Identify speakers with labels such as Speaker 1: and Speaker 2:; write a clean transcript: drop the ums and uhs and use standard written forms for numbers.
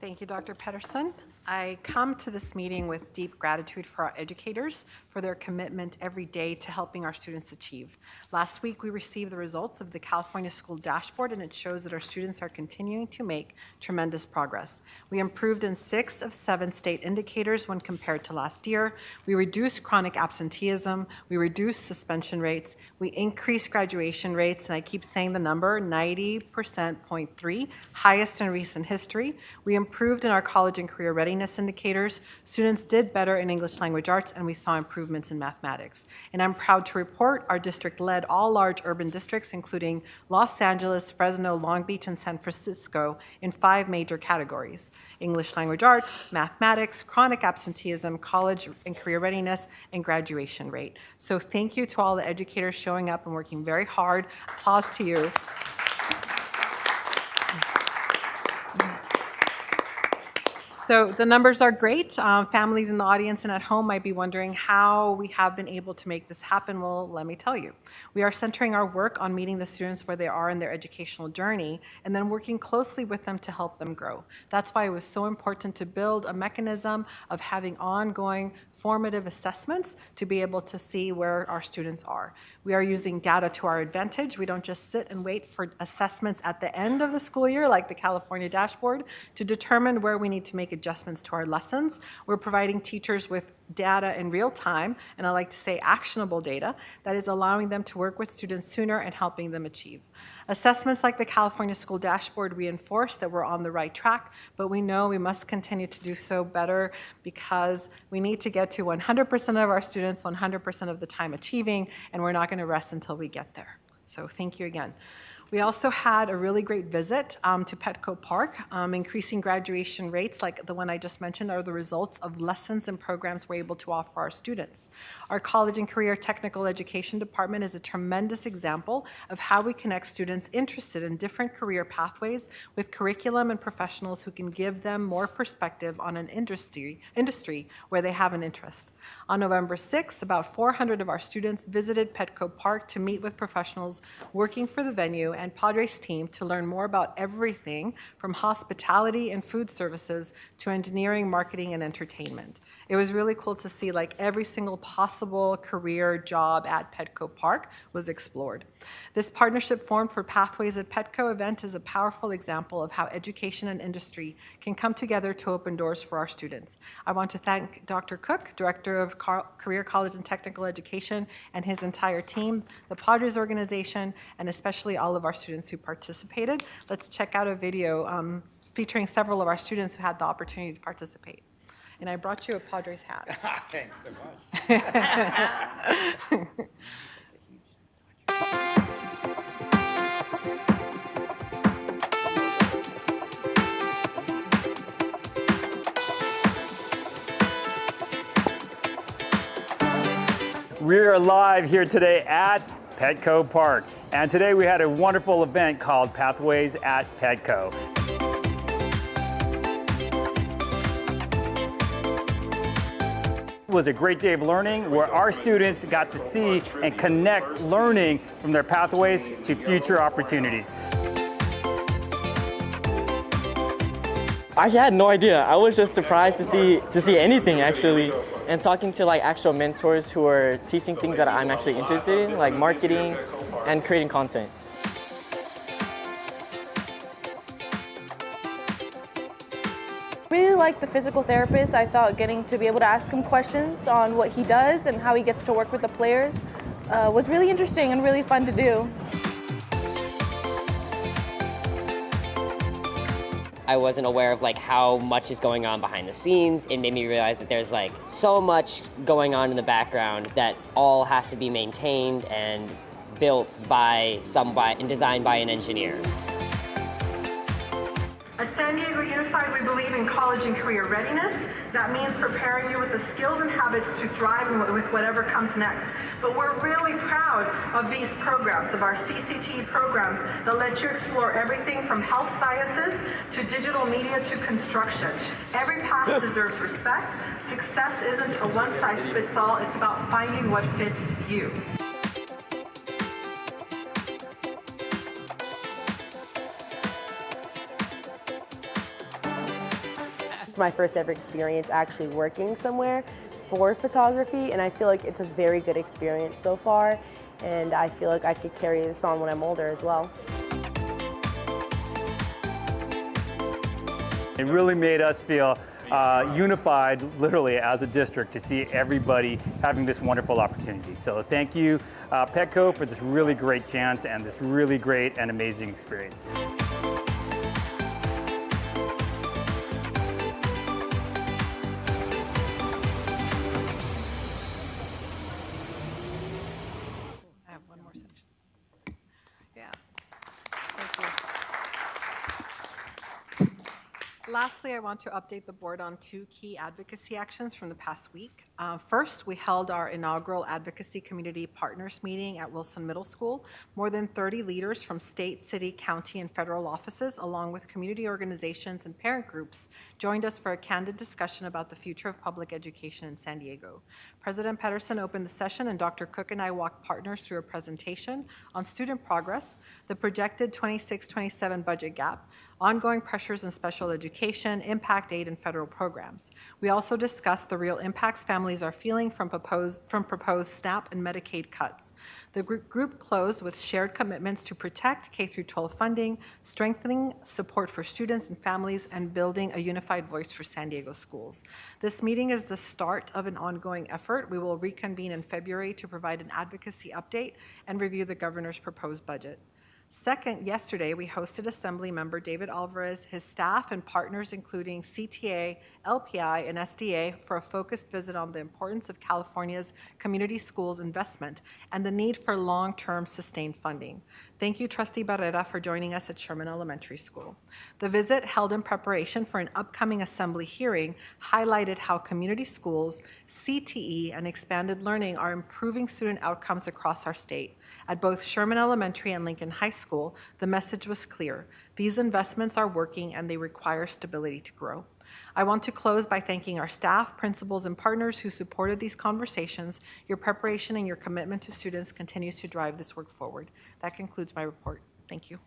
Speaker 1: Thank you, Dr. Pedersen. I come to this meeting with deep gratitude for our educators for their commitment every day to helping our students achieve. Last week, we received the results of the California School Dashboard, and it shows that our students are continuing to make tremendous progress. We improved in 6 of 7 state indicators when compared to last year. We reduced chronic absenteeism. We reduced suspension rates. We increased graduation rates, and I keep saying the number, 90.3%, highest in recent history. We improved in our college and career readiness indicators. Students did better in English language arts, and we saw improvements in mathematics. And I'm proud to report our district led all large urban districts, including Los Angeles, Fresno, Long Beach, and San Francisco, in 5 major categories: English language arts, mathematics, chronic absenteeism, college and career readiness, and graduation rate. So thank you to all the educators showing up and working very hard. Applause to you. So the numbers are great. Families in the audience and at home might be wondering how we have been able to make this happen. Well, let me tell you. We are centering our work on meeting the students where they are in their educational journey and then working closely with them to help them grow. That's why it was so important to build a mechanism of having ongoing formative assessments to be able to see where our students are. We are using data to our advantage. We don't just sit and wait for assessments at the end of the school year, like the California Dashboard, to determine where we need to make adjustments to our lessons. We're providing teachers with data in real time, and I like to say actionable data, that is allowing them to work with students sooner and helping them achieve. Assessments like the California School Dashboard reinforce that we're on the right track, but we know we must continue to do so better because we need to get to 100% of our students 100% of the time achieving, and we're not going to rest until we get there. So thank you again. We also had a really great visit to Petco Park. Increasing graduation rates like the one I just mentioned are the results of lessons and programs we're able to offer our students. Our College and Career Technical Education Department is a tremendous example of how we connect students interested in different career pathways with curriculum and professionals who can give them more perspective on an industry where they have an interest. On November 6th, about 400 of our students visited Petco Park to meet with professionals working for the venue and Padres team to learn more about everything from hospitality and food services to engineering, marketing, and entertainment. It was really cool to see like every single possible career job at Petco Park was explored. This partnership formed for Pathways at Petco event is a powerful example of how education and industry can come together to open doors for our students. I want to thank Dr. Cook, Director of Career College and Technical Education, and his entire team, the Padres organization, and especially all of our students who participated. Let's check out a video featuring several of our students who had the opportunity to participate. And I brought you a Padres hat.
Speaker 2: Thanks so much. We are live here today at Petco Park. And today we had a wonderful event called Pathways at Petco. It was a great day of learning where our students got to see and connect learning from their pathways to future opportunities.
Speaker 3: I actually had no idea. I was just surprised to see anything actually, and talking to like actual mentors who are teaching things that I'm actually interested in, like marketing and creating content.
Speaker 4: Really like the physical therapist. I thought getting to be able to ask him questions on what he does and how he gets to work with the players was really interesting and really fun to do.
Speaker 5: I wasn't aware of like how much is going on behind the scenes. It made me realize that there's like so much going on in the background that all has to be maintained and built by somebody and designed by an engineer.
Speaker 1: At San Diego Unified, we believe in college and career readiness. That means preparing you with the skills and habits to thrive with whatever comes next. But we're really proud of these programs, of our CCTE programs that let you explore everything from health sciences to digital media to construction. Every path deserves respect. Success isn't a one-size-fits-all. It's about finding what fits you.
Speaker 6: It's my first ever experience actually working somewhere for photography, and I feel like it's a very good experience so far, and I feel like I could carry this on when I'm older as well.
Speaker 2: It really made us feel unified, literally, as a district to see everybody having this wonderful opportunity. So thank you, Petco, for this really great chance and this really great and amazing experience.
Speaker 1: I have one more section. Yeah. Thank you. Lastly, I want to update the board on 2 key advocacy actions from the past week. First, we held our inaugural Advocacy Community Partners meeting at Wilson Middle School. More than 30 leaders from state, city, county, and federal offices, along with community organizations and parent groups, joined us for a candid discussion about the future of public education in San Diego. President Pedersen opened the session, and Dr. Cook and I walked partners through a presentation on student progress, the projected 26-27 budget gap, ongoing pressures in special education, impact aid, and federal programs. We also discussed the real impacts families are feeling from proposed SNAP and Medicaid cuts. The group closed with shared commitments to protect K-12 funding, strengthening support for students and families, and building a unified voice for San Diego schools. This meeting is the start of an ongoing effort. We will reconvene in February to provide an advocacy update and review the governor's proposed budget. Second, yesterday, we hosted Assembly Member David Alvarez, his staff, and partners, including CTA, LPI, and SDA, for a focused visit on the importance of California's community schools investment and the need for long-term sustained funding. Thank you, Trustee Barrera, for joining us at Sherman Elementary School. The visit, held in preparation for an upcoming Assembly hearing, highlighted how community schools, CTE, and expanded learning are improving student outcomes across our state. At both Sherman Elementary and Lincoln High School, the message was clear. These investments are working and they require stability to grow. I want to close by thanking our staff, principals, and partners who supported these conversations. Your preparation and your commitment to students continues to drive this work forward. That concludes my report. Thank you.